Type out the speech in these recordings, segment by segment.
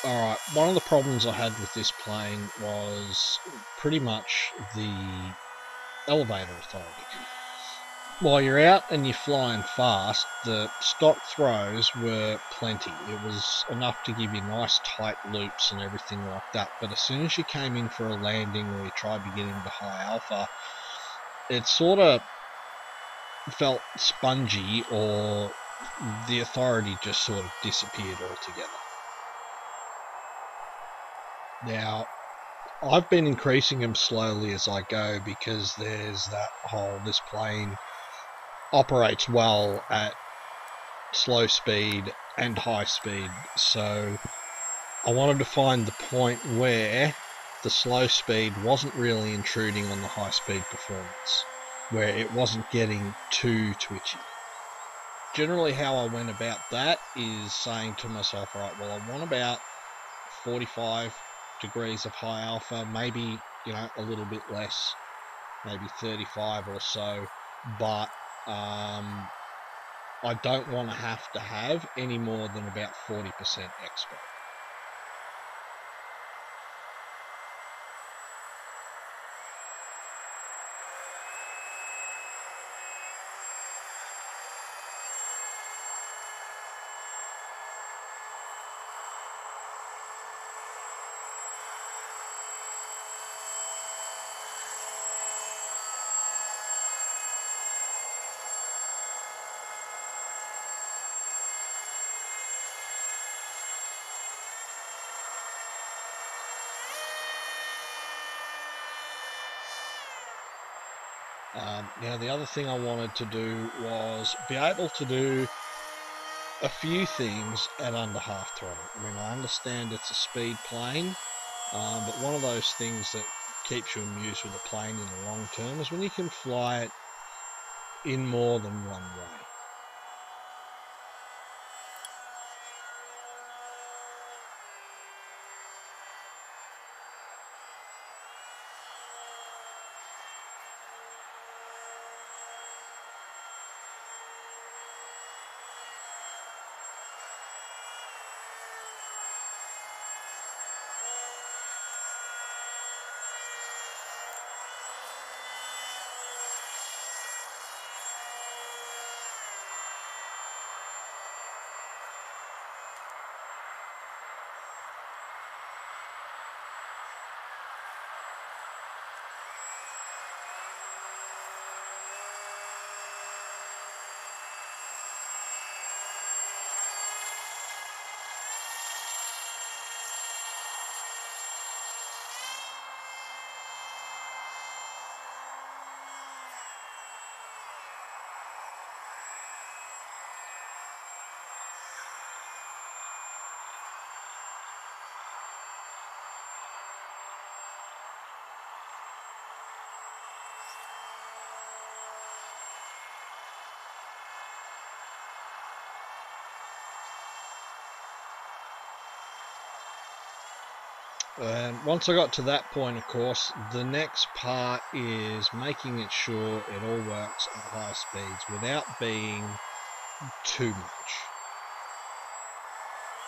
Alright, one of the problems I had with this plane was pretty much the elevator authority. While you're out and you're flying fast, the stock throws were plenty. It was enough to give you nice tight loops and everything like that, but as soon as you came in for a landing or you tried to get into high alpha, it sort of felt spongy, or the authority just sort of disappeared altogether. Now, I've been increasing them slowly as I go because there's that whole, this plane operates well at slow speed and high speed, so I wanted to find the point where the slow speed wasn't really intruding on the high speed performance, where it wasn't getting too twitchy. Generally how I went about that is saying to myself, alright, well, I want about 45 degrees of high alpha, maybe, you know, a little bit less, maybe 35 or so, but I don't want to have any more than about 40% expo. Now the other thing I wanted to do was be able to do a few things at under half throttle. I mean, I understand it's a speed plane, but one of those things that keeps you amused with a plane in the long term is when you can fly it in more than one way. And once I got to that point, of course, the next part is making sure it all works at high speeds without being too much.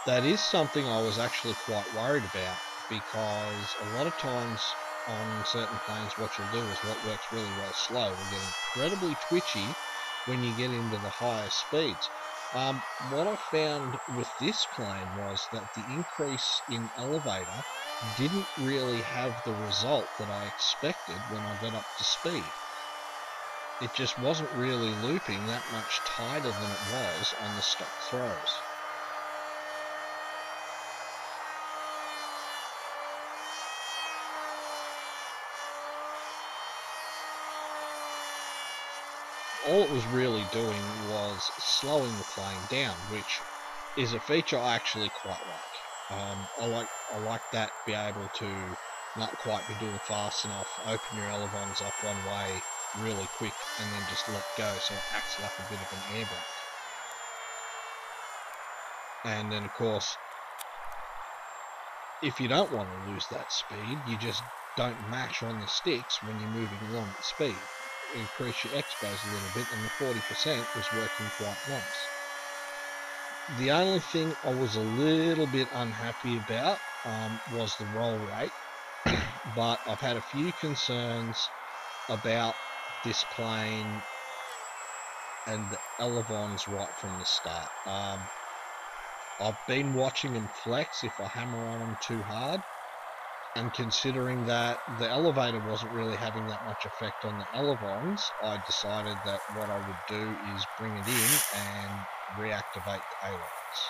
That is something I was actually quite worried about, because a lot of times on certain planes what you'll do is what works really well slow will get incredibly twitchy when you get into the higher speeds. What I found with this plane was that the increase in elevator didn't really have the result that I expected when I got up to speed. It just wasn't really looping that much tighter than it was on the stock throws. All it was really doing was slowing the plane down, which is a feature I actually quite like. I like that, be able to not quite be doing fast enough, open your elevons up one way really quick and then just let go, so it acts like a bit of an air brake. And then of course, if you don't want to lose that speed, you just don't mash on the sticks when you're moving along at speed. Increase your expos a little bit, and the 40% was working quite nice. The only thing I was a little bit unhappy about was the roll rate, but I've had a few concerns about this plane and the elevons right from the start. I've been watching them flex if I hammer on them too hard, and considering that the elevator wasn't really having that much effect on the elevons, I decided that what I would do is bring it in and reactivate the ailerons.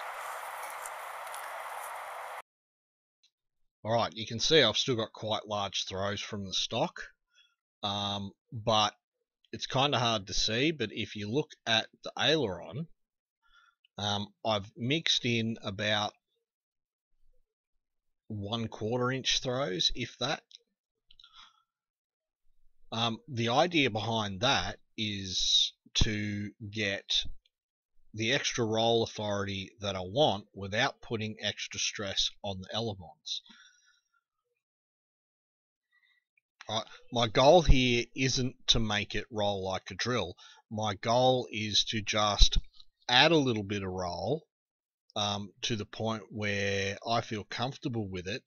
Alright, you can see I've still got quite large throws from the stock, but it's kind of hard to see, but if you look at the aileron, I've mixed in about 1/4 inch throws, if that. The idea behind that is to get the extra roll authority that I want without putting extra stress on the elevons. My goal here isn't to make it roll like a drill. My goal is to just add a little bit of roll to the point where I feel comfortable with it,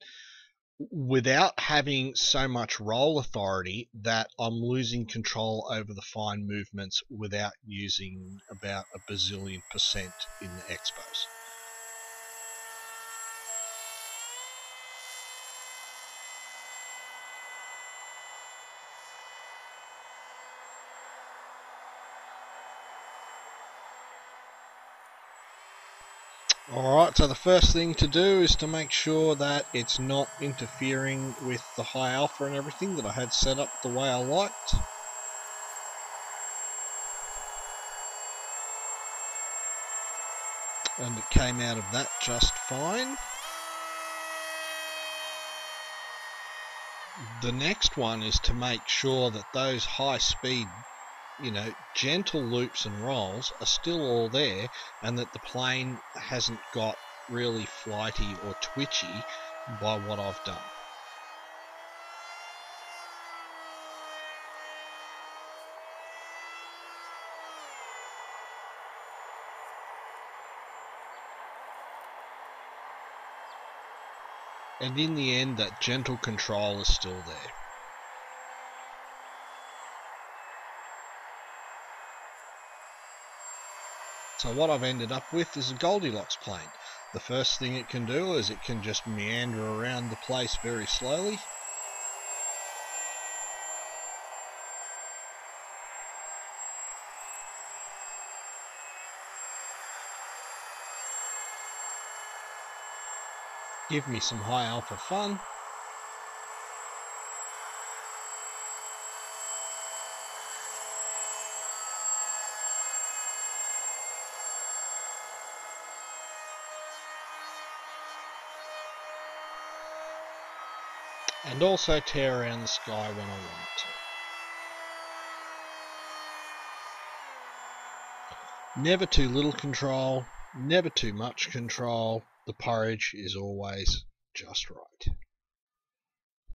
without having so much roll authority that I'm losing control over the fine movements without using about a bazillion% in the expos. Alright, so the first thing to do is to make sure that it's not interfering with the high alpha and everything that I had set up the way I liked. And it came out of that just fine. The next one is to make sure that those high speed, gentle loops and rolls are still all there, and that the plane hasn't got really flighty or twitchy by what I've done. And in the end, that gentle control is still there. So what I've ended up with is a Goldilocks plane. The first thing it can do is it can just meander around the place very slowly. Give me some high alpha fun. And also tear around the sky when I want to. Never too little control, never too much control. The porridge is always just right.